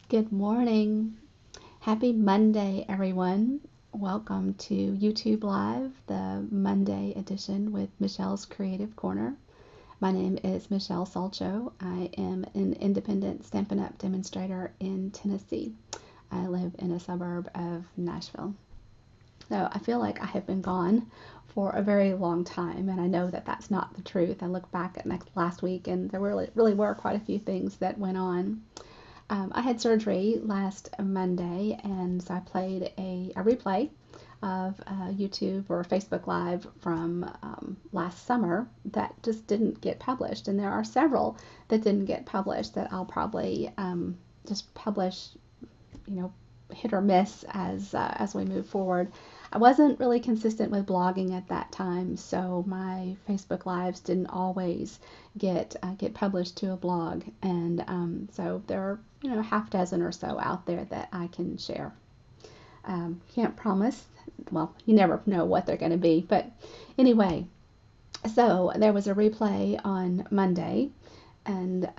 Good morning. Happy Monday, everyone. Welcome to YouTube Live, the Monday edition with Michelle's Creative Corner. My name is Michelle Salcho. I am an independent Stampin' Up! Demonstrator in Tennessee. I live in a suburb of Nashville. So I feel like I have been gone for a very long time, and I know that that's not the truth. I look back at last week, and there really were quite a few things that went on. I had surgery last Monday, and so I played a replay of YouTube or Facebook Live from last summer that just didn't get published. And there are several that didn't get published that I'll probably just publish, you know, hit or miss as we move forward. I wasn't really consistent with blogging at that time, so my Facebook Lives didn't always get published to a blog, and so there are a half dozen or so out there that I can share. Can't promise. Well, you never know what they're going to be, but anyway. So there was a replay on Monday. And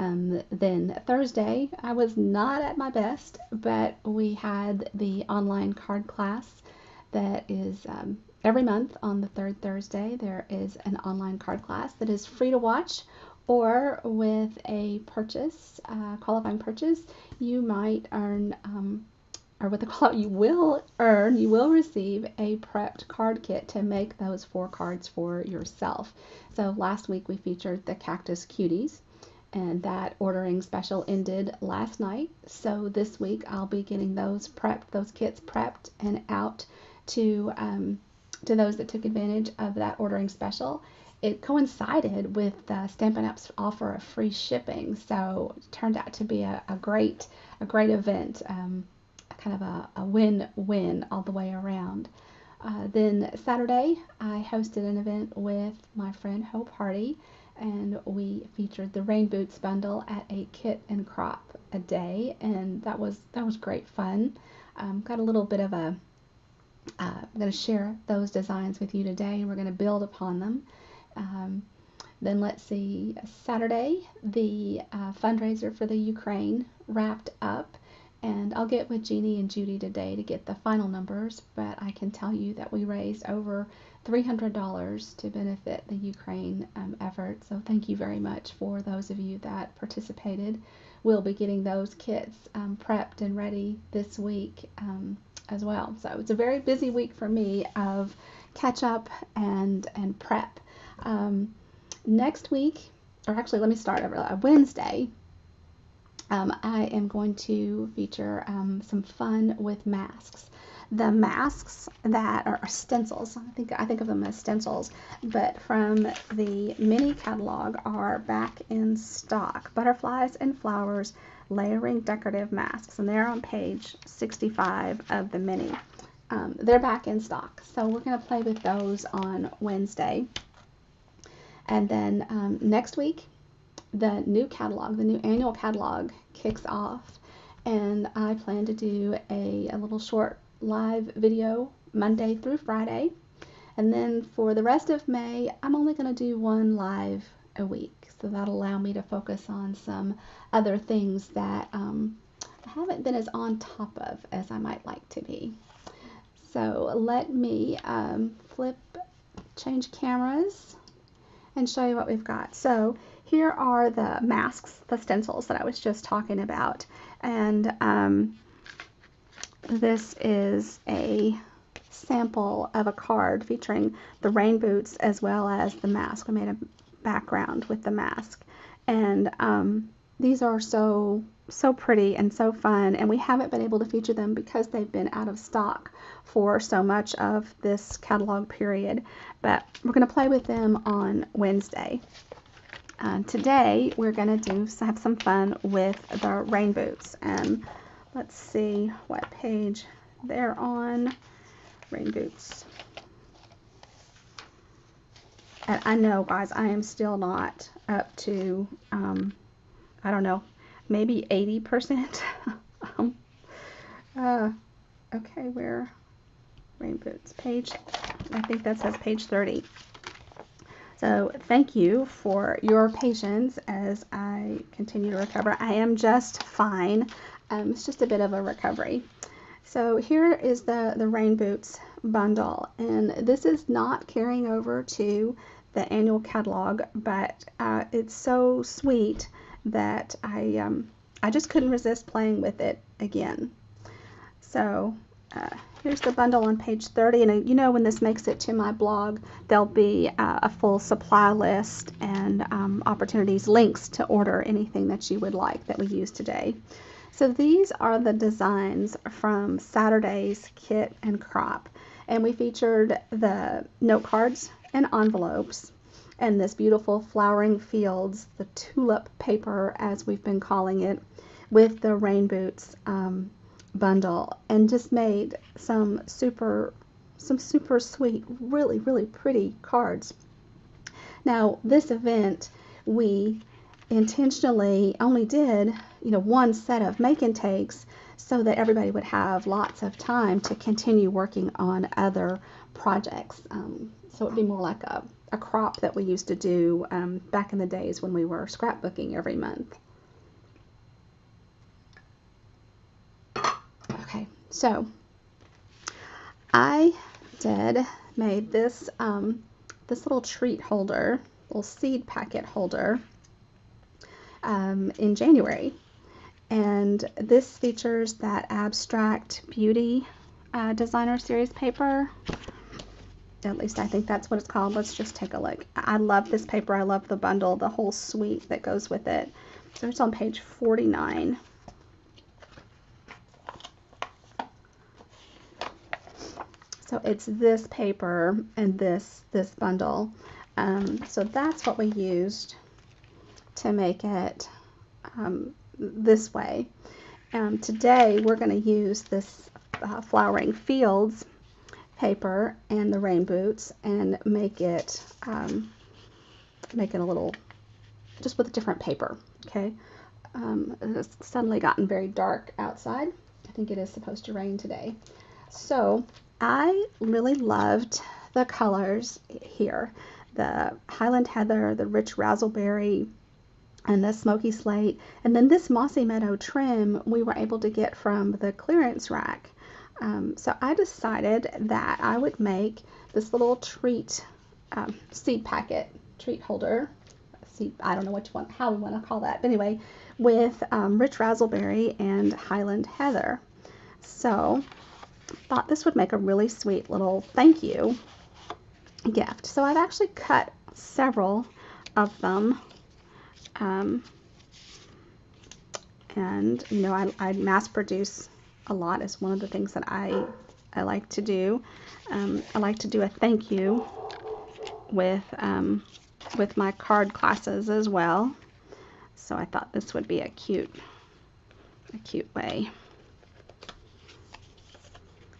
then Thursday, I was not at my best, but we had the online card class that is every month on the third Thursday. There is an online card class that is free to watch, or with a purchase, qualifying purchase, you might earn, or with the call you will receive a prepped card kit to make those 4 cards for yourself. So last week we featured the Cactus Cuties, and that ordering special ended last night. So this week I'll be getting those kits prepped and out to those that took advantage of that ordering special. It coincided with Stampin' Up's offer of free shipping, so it turned out to be a great event, kind of a win-win all the way around. Then Saturday I hosted an event with my friend Hope Hardy, and we featured the Rain Boots bundle at a kit and crop a day, and that was great fun. Got a little bit of a I'm going to share those designs with you today, and we're going to build upon them. Then let's see, Saturday the fundraiser for the Ukraine wrapped up, and I'll get with Jeannie and Judy today to get the final numbers, but I can tell you that we raised over $300 to benefit the Ukraine effort. So thank you very much for those of you that participated. We'll be getting those kits prepped and ready this week as well. So it's a very busy week for me of catch up and prep. Next week, or actually let me start over Wednesday, I am going to feature some fun with masks. The masks that are stencils, I think of them as stencils, but from the mini catalog are back in stock. Butterflies and flowers layering decorative masks, and they're on page 65 of the mini. They're back in stock, so we're going to play with those on Wednesday. And then next week, the new annual catalog kicks off, and I plan to do a little short live video Monday through Friday. And then for the rest of May, I'm only going to do one live a week. So that'll allow me to focus on some other things that I haven't been as on top of as I might like to be. So let me change cameras and show you what we've got. So here are the masks, the stencils that I was just talking about. And this is a sample of a card featuring the rain boots as well as the mask. I made a background with the mask. And these are so pretty and so fun, and we haven't been able to feature them because they've been out of stock for so much of this catalog period. But we're going to play with them on Wednesday. Today we're going to have some fun with the rain boots, and let's see what page they're on. Rain boots. And I know, guys, I am still not up to I don't know, maybe 80%. Okay, where rain boots page, I think that says page 30. So thank you for your patience as I continue to recover. I am just fine. It's just a bit of a recovery. So here is the Rain Boots bundle, and this is not carrying over to the annual catalog, but it's so sweet that I just couldn't resist playing with it again. So here's the bundle on page 30, and you know, when this makes it to my blog, there'll be a full supply list and opportunities, links to order anything that you would like that we use today. So these are the designs from Saturday's Kit and Crop, and we featured the note cards and envelopes and this beautiful flowering fields, the tulip paper as we've been calling it, with the Rain Boots bundle, and just made some super sweet, really pretty cards. Now this event, we intentionally only did, you know, one set of make and takes so that everybody would have lots of time to continue working on other projects. So it'd be more like a crop that we used to do back in the days when we were scrapbooking every month. Okay, so I made this this little treat holder, little seed packet holder, in January, and this features that Abstract Beauty Designer Series paper. At least I think that's what it's called. Let's just take a look. I love this paper. I love the bundle, the whole suite that goes with it. So it's on page 49. So it's this paper and this bundle. So that's what we used to make it this way. Today we're going to use this Flowering Fields paper and the Rain Boots and make it a little, just with a different paper. Okay, it's suddenly gotten very dark outside. I think it is supposed to rain today. So I really loved the colors here. The Highland Heather, the rich razzleberry, and the smoky slate, and then this mossy meadow trim we were able to get from the clearance rack. So I decided that I would make this little treat seed packet treat holder. I don't know how we want to call that, but anyway, with rich razzleberry and Highland Heather. So thought this would make a really sweet little thank you gift. So I've actually cut several of them. And you know, I mass produce a lot. Is one of the things that I like to do. I like to do a thank you with my card classes as well. So I thought this would be a cute way.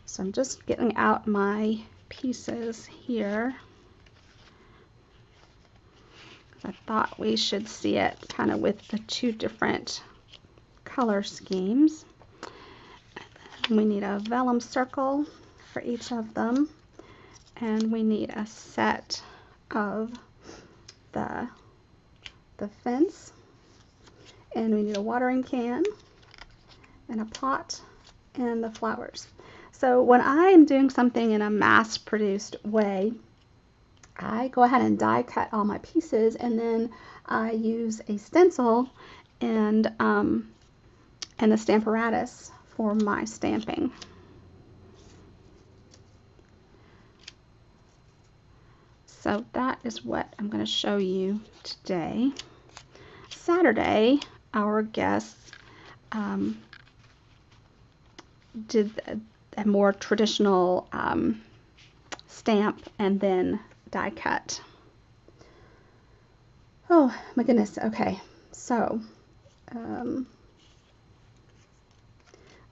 So I'm just getting out my pieces here. I thought we should see it kind of with the two different color schemes. We need a vellum circle for each of them, and we need a set of the fence, and we need a watering can and a pot and the flowers. So when I am doing something in a mass-produced way, I go ahead and die cut all my pieces, and then I use a stencil and the Stamparatus for my stamping. So that is what I'm going to show you today. Saturday, our guests did a more traditional stamp and then die cut. Oh my goodness. Okay, so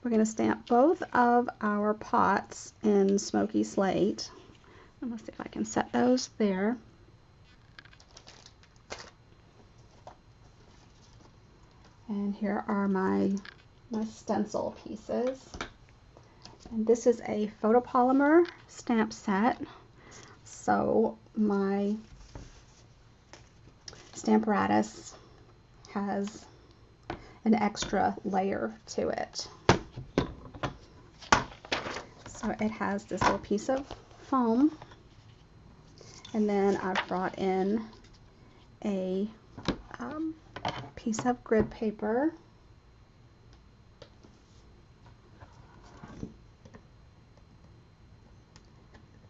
we're going to stamp both of our pots in Smoky Slate. And let's see if I can set those there. And here are my stencil pieces. And this is a photopolymer stamp set. So my Stamparatus has an extra layer to it. So it has this little piece of foam, and then I've brought in a piece of grid paper.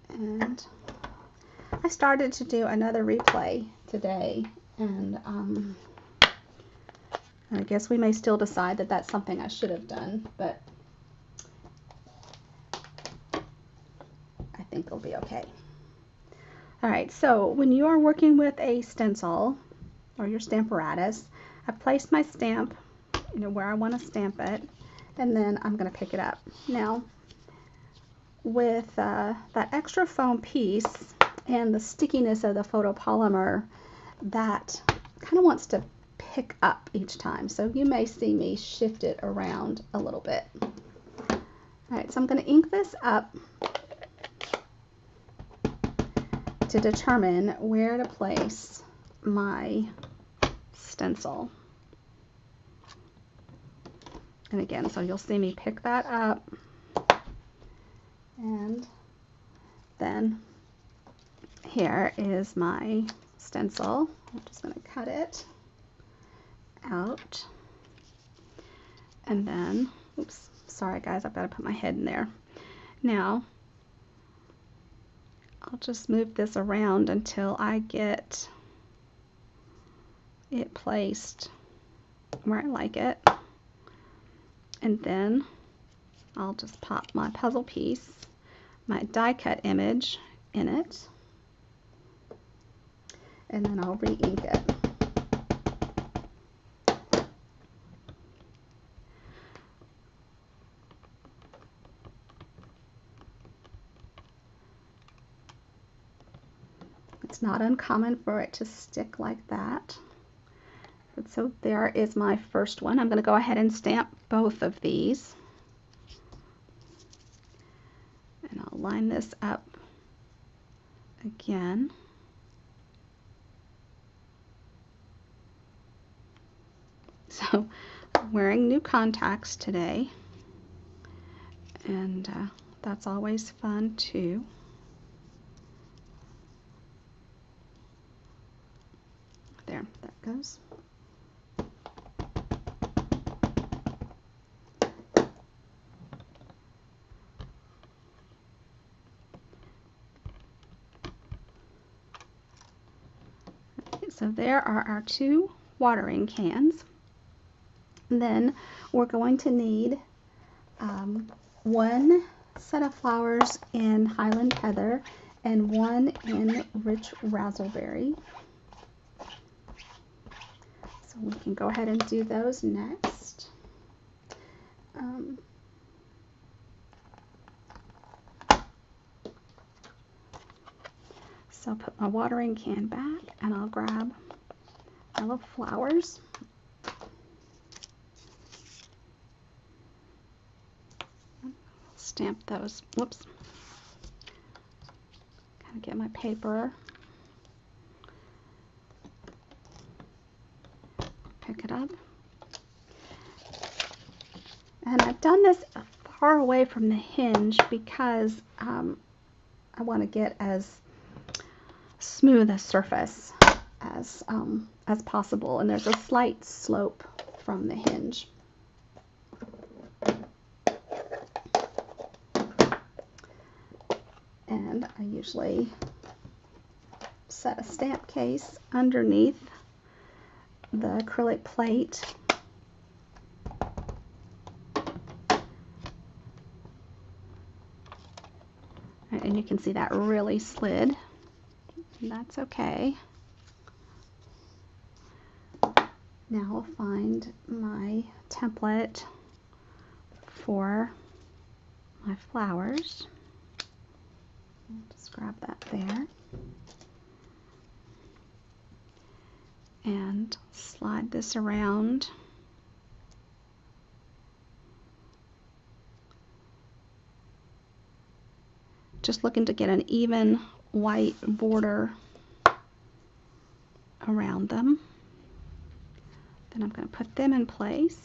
And I started to do another replay today, and I guess we may still decide that that's something I should have done, but I think it'll be okay. All right, so when you are working with a stencil or your Stamparatus, I place my stamp, where I want to stamp it, and then I'm going to pick it up. Now, with that extra foam piece and the stickiness of the photopolymer, that kind of wants to pick up each time. So you may see me shift it around a little bit. All right, so I'm going to ink this up to determine where to place my stencil. And again, so you'll see me pick that up, and then here is my stencil. I'm just going to cut it out, and then, oops, sorry guys, I've got to put my head in there. Now, I'll just move this around until I get it placed where I like it, and then I'll just pop my puzzle piece, my die cut image in it, and then I'll re-ink it. It's not uncommon for it to stick like that. But so there is my first one. I'm going to go ahead and stamp both of these. And I'll line this up again. So I'm wearing new contacts today, and that's always fun too. There goes. So there are our two watering cans. And then we're going to need one set of flowers in Highland Heather and one in Rich Razzleberry. So we can go ahead and do those next. So I'll put my watering can back, and I'll grab my little flowers. Stamp those. Whoops. Kind of get my paper. Pick it up. And I've done this far away from the hinge because I want to get as smooth a surface as possible, and there's a slight slope from the hinge. And I usually set a stamp case underneath the acrylic plate. And you can see that really slid. That's okay. Now I'll find my template for my flowers. I'll just grab that there. And slide this around. Just looking to get an even white border around them. Then I'm going to put them in place.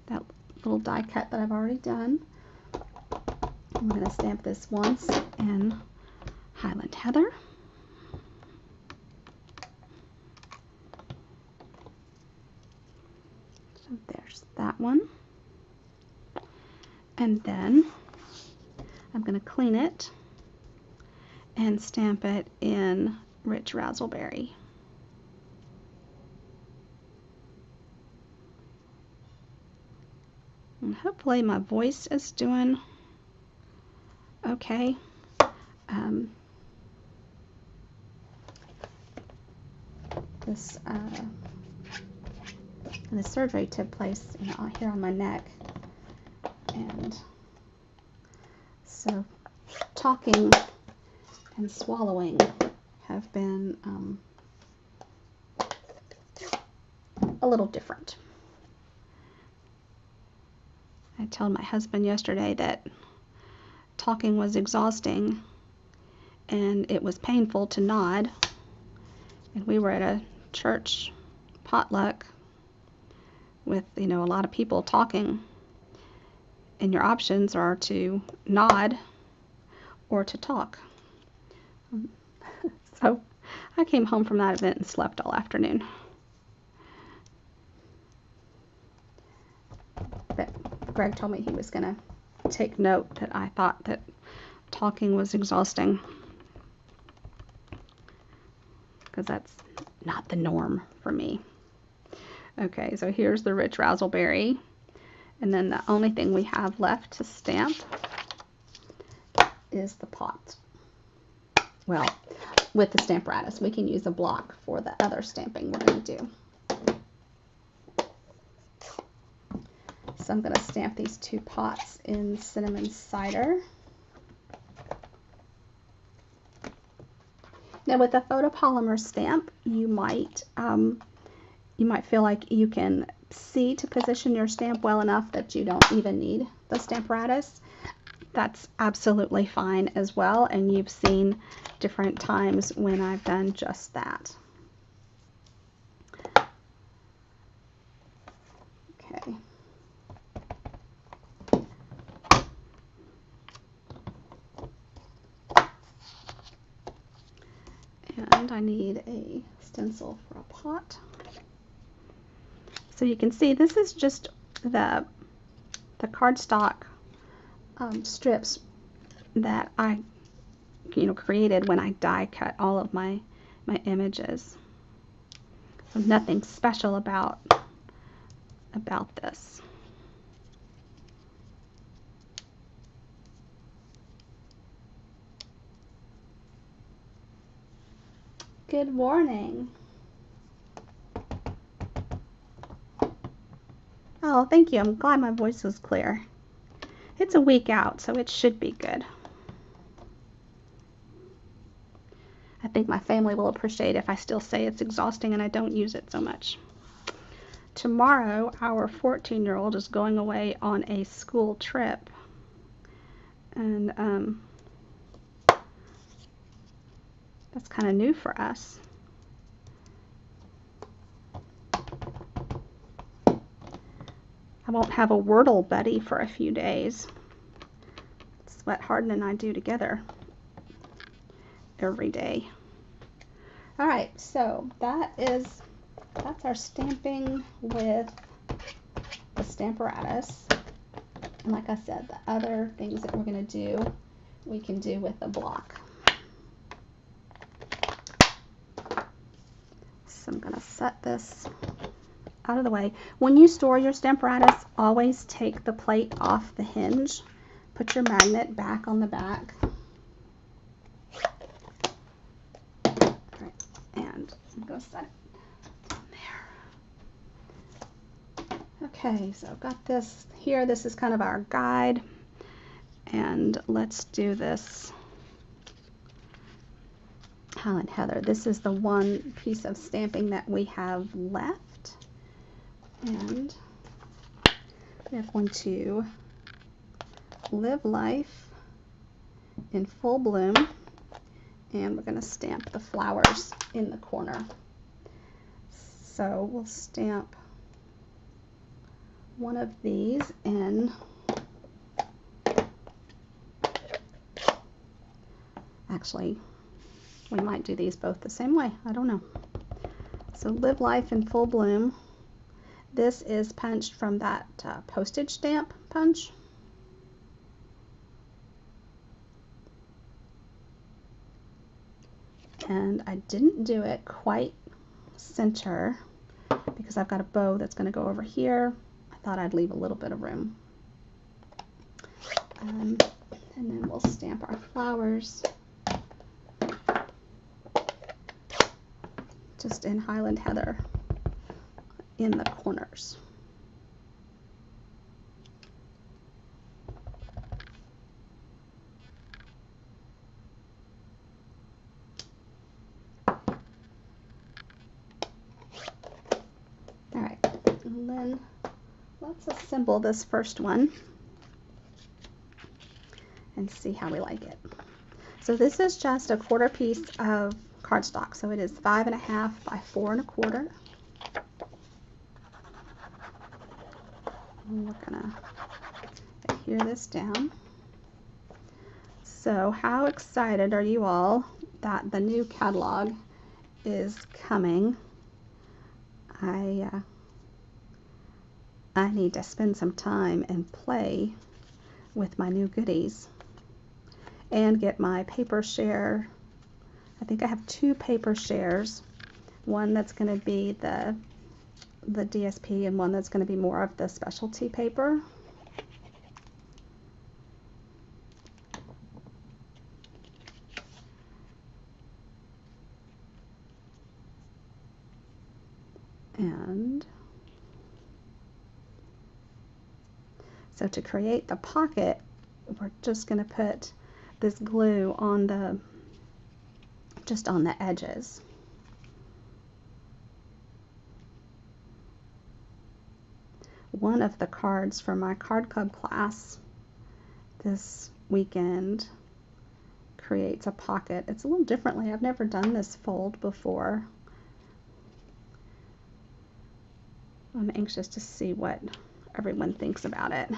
That little die cut that I've already done. I'm going to stamp this once in Highland Heather. So there's that one. And then I'm going to clean it and stamp it in Rich Razzleberry. And hopefully my voice is doing okay. The surgery took place, here on my neck, and so talking and swallowing have been a little different. I told my husband yesterday that talking was exhausting and it was painful to nod, and we were at a church potluck with a lot of people talking, and your options are to nod or to talk. So I came home from that event and slept all afternoon. But Greg told me he was going to take note that I thought that talking was exhausting, because that's not the norm for me. Okay, so here's the Rich Razzleberry, and then the only thing we have left to stamp is the pot. Well, with the Stamparatus, we can use a block for the other stamping we're going to do. So I'm going to stamp these two pots in Cinnamon Cider. Now with a photopolymer stamp, you might feel like you can see to position your stamp well enough that you don't even need the Stamparatus. That's absolutely fine as well, and you've seen different times when I've done just that. Okay. And I need a stencil for a pot. So you can see this is just the cardstock strips that I created when I die cut all of my images. So nothing special about this. Good morning. Oh, thank you. I'm glad my voice was clear. It's a week out, so it should be good. I think my family will appreciate if I still say it's exhausting and I don't use it so much. Tomorrow, our 14-year-old is going away on a school trip, and that's kind of new for us. I won't have a Wordle buddy for a few days. It's what Hardin and I do together every day. All right, so that's our stamping with the Stamparatus. And like I said, the other things that we're going to do, we can do with a block. So I'm going to set this out of the way. When you store your Stamparatus, always take the plate off the hinge. Put your magnet back on the back. All right, and I'm going to set it on there. Okay, so I've got this here. This is kind of our guide. And let's do this Highland Heather. This is the one piece of stamping that we have left. And we're going to live life in full bloom, and we're going to stamp the flowers in the corner. So we'll stamp one of these in. Actually, we might do these both the same way. I don't know. So Live Life in Full Bloom. This is punched from that postage stamp punch. And I didn't do it quite center because I've got a bow that's going to go over here. I thought I'd leave a little bit of room. And then we'll stamp our flowers just in Highland Heather in the corners. All right, and then let's assemble this first one and see how we like it. So this is just a 1/4 piece of cardstock. So it is 5.5 by 4 1/4. And we're gonna adhere this down. So how excited are you all that the new catalog is coming? I need to spend some time and play with my new goodies and get my paper share. I think I have 2 paper shares. One that's going to be the DSP and one that's going to be more of the specialty paper. And so to create the pocket, we're just going to put this glue on just on the edges. One of the cards from my card club class this weekend creates a pocket. It's a little differently. I've never done this fold before. I'm anxious to see what everyone thinks about it.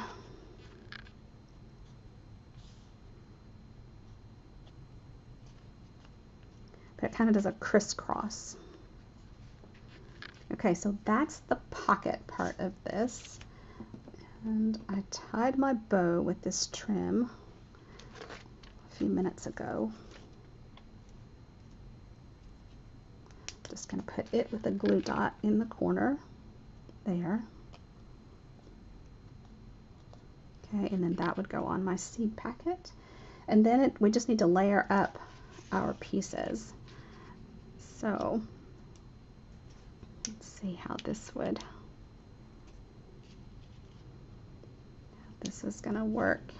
But it kind of does a crisscross. Okay, so that's the pocket part of this. And I tied my bow with this trim a few minutes ago. Just going to put it with a glue dot in the corner there. Okay, and then that would go on my seed packet. And then we just need to layer up our pieces. So let's see how this is going to work.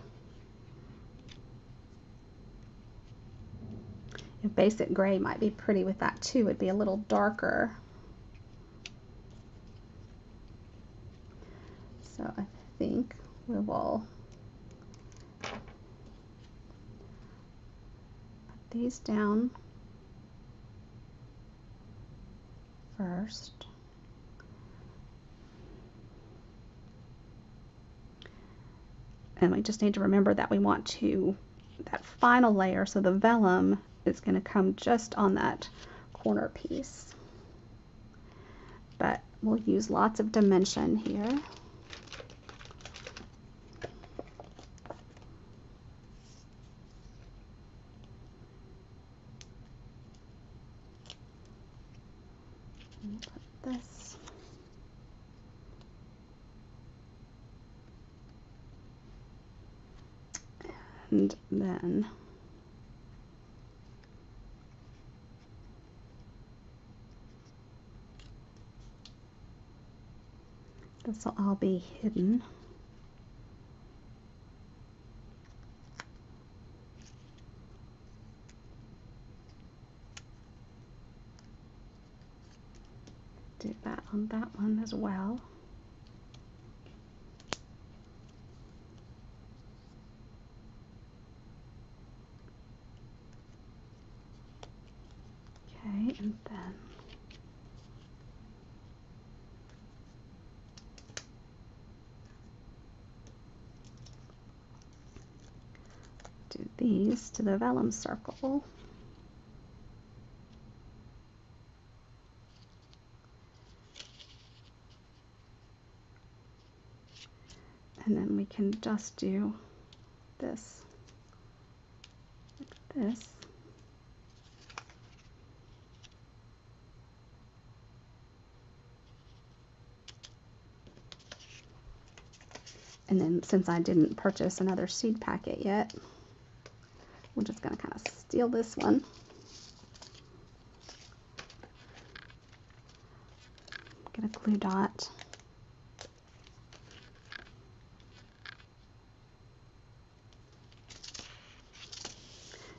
And basic gray might be pretty with that too. It'd be a little darker. So I think we will put these down first. And we just need to remember that we want that final layer, so the vellum is going to come just on that corner piece. But we'll use lots of dimension here. Put this. And then this will all be hidden. Do that on that one as well. Okay, and then these to the vellum circle. And then we can just do this like this. And then since I didn't purchase another seed packet yet, we're just going to kind of steal this one. Get a glue dot.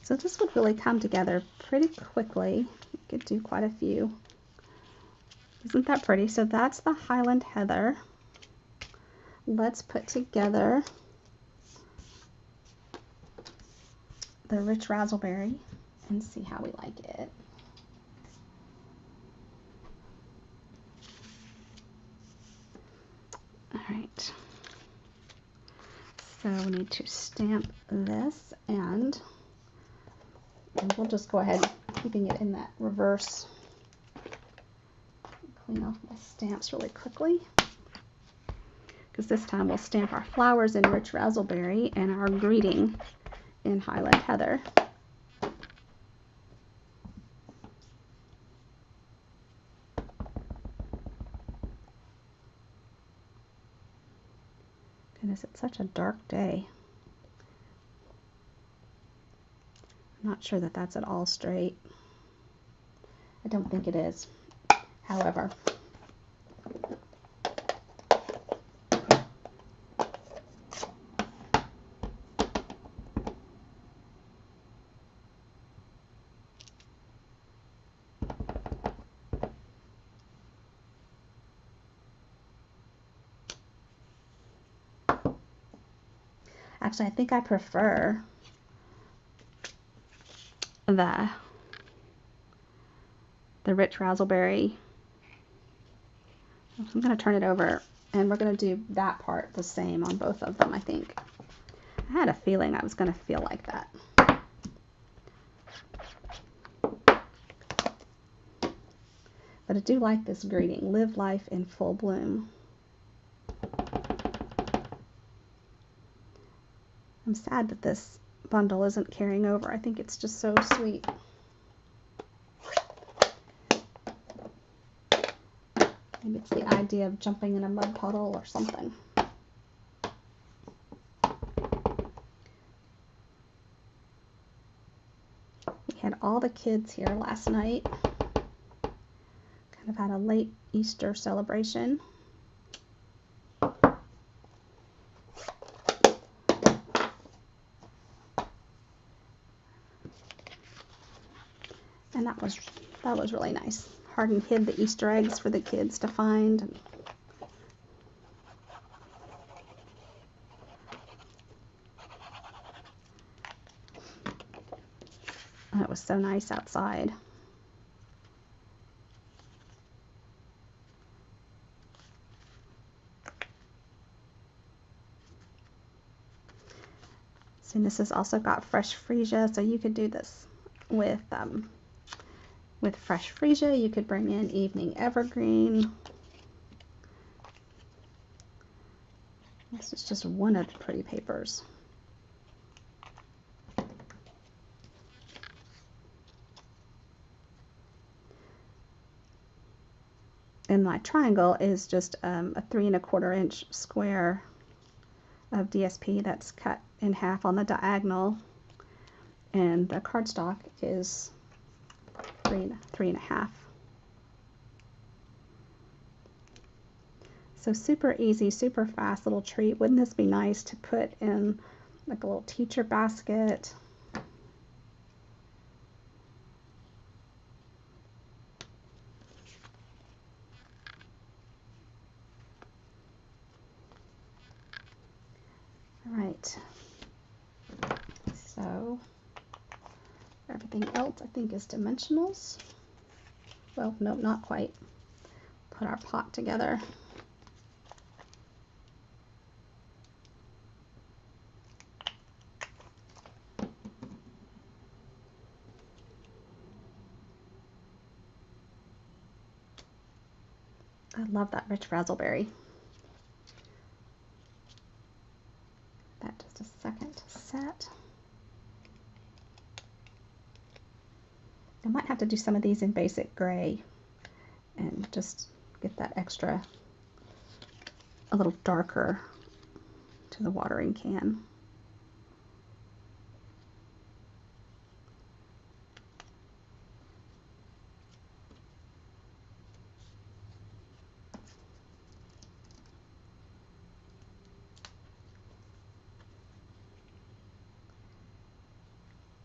So this would really come together pretty quickly. You could do quite a few. Isn't that pretty? So that's the Highland Heather. Let's put together the Rich Razzleberry and see how we like it. All right. So we need to stamp this, and we'll just go ahead keeping it in that reverse. Clean off my stamps really quickly, because this time we'll stamp our flowers in Rich Razzleberry and our greeting in Highland Heather. Goodness, it's such a dark day. I'm not sure that that's at all straight. I don't think it is. However, actually, I think I prefer the Rich Razzleberry. I'm going to turn it over, and we're going to do that part the same on both of them, I think. I had a feeling I was going to feel like that. But I do like this greeting, live life in full bloom. I'm sad that this bundle isn't carrying over. I think it's just so sweet. Maybe it's the idea of jumping in a mud puddle or something. We had all the kids here last night. Kind of had a late Easter celebration. And that was really nice. Hardin hid the Easter eggs for the kids to find. And it was so nice outside. See, this has also got fresh freesia, so you could do this with fresh freesia. You could bring in evening evergreen. This is just one of the pretty papers. And my triangle is just a 3 1/4 inch square of DSP that's cut in half on the diagonal, and the cardstock is 3 1/2. So super easy, super fast little treat. Wouldn't this be nice to put in like a little teacher basket? All right. So everything else I think is dimensionals. Well, no, not quite. Put our pot together. I love that rich razzleberry. That just a second to set. I might have to do some of these in basic gray and just get that extra, a little darker to the watering can.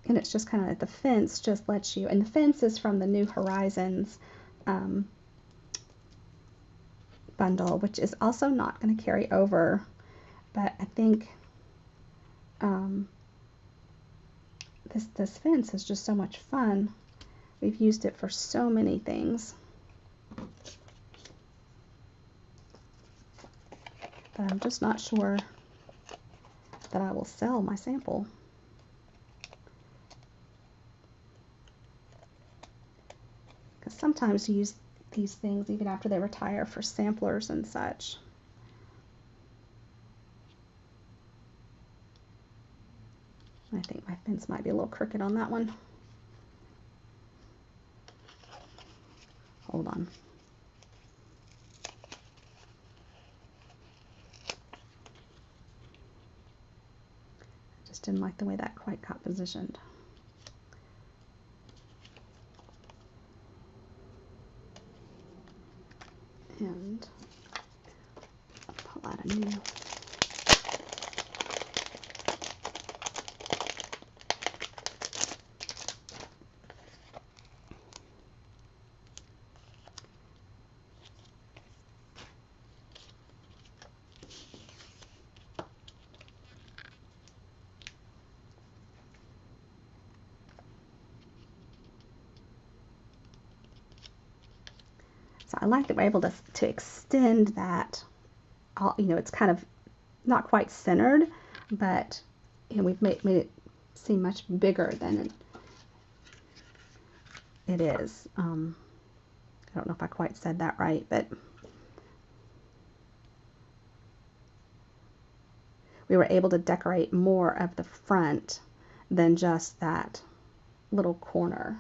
And it's just kind of like the fence just lets you, and the fence is from the New Horizons bundle, which is also not going to carry over, but I think this fence is just so much fun. We've used it for so many things. But I'm just not sure that I will sell my sample. Because sometimes you use these things even after they retire for samplers and such. I think my fence might be a little crooked on that one. Hold on. I just didn't like the way that quite got positioned. And I'll pull out a new. So I like that we're able to extend that. You know, it's kind of not quite centered, but you know, we've made it seem much bigger than it is. I don't know if I quite said that right, but we were able to decorate more of the front than just that little corner.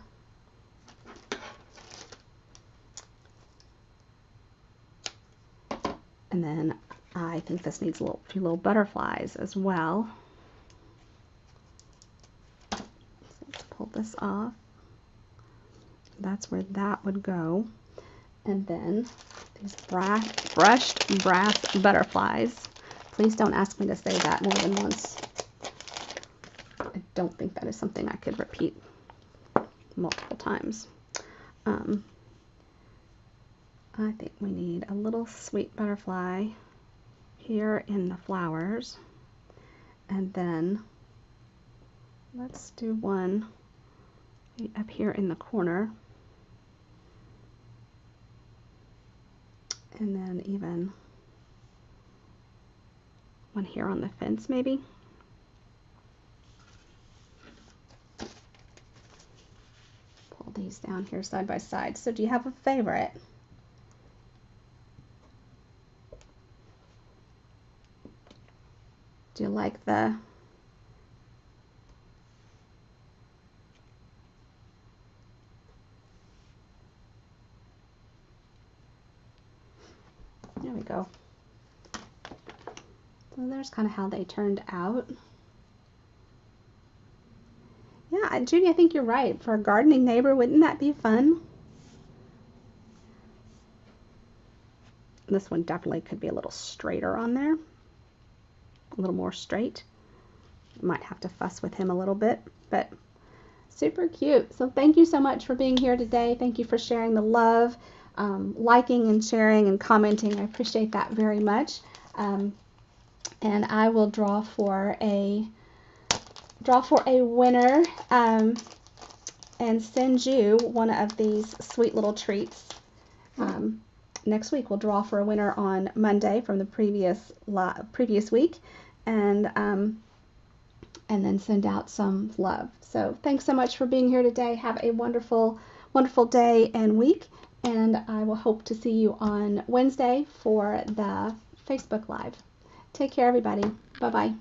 And then I think this needs a few little butterflies as well. So let's pull this off. That's where that would go. And then these brushed brass butterflies. Please don't ask me to say that more than once. I don't think that is something I could repeat multiple times. I think we need a little sweet butterfly here in the flowers, and then let's do one up here in the corner, and then even one here on the fence maybe. Pull these down here side by side. So do you have a favorite? Do you like the there we go. So there's kind of how they turned out. Yeah, Judy, I think you're right. For a gardening neighbor, wouldn't that be fun? This one definitely could be a little straighter on there. A little more straight. Might have to fuss with him a little bit, but super cute. So thank you so much for being here today. Thank you for sharing the love, liking and sharing and commenting. I appreciate that very much. And I will draw for a winner and send you one of these sweet little treats. Next week we'll draw for a winner on Monday from the previous week, and then send out some love. So thanks so much for being here today. Have a wonderful day and week, And I will hope to see you on Wednesday for the Facebook Live. Take care, everybody. Bye-bye.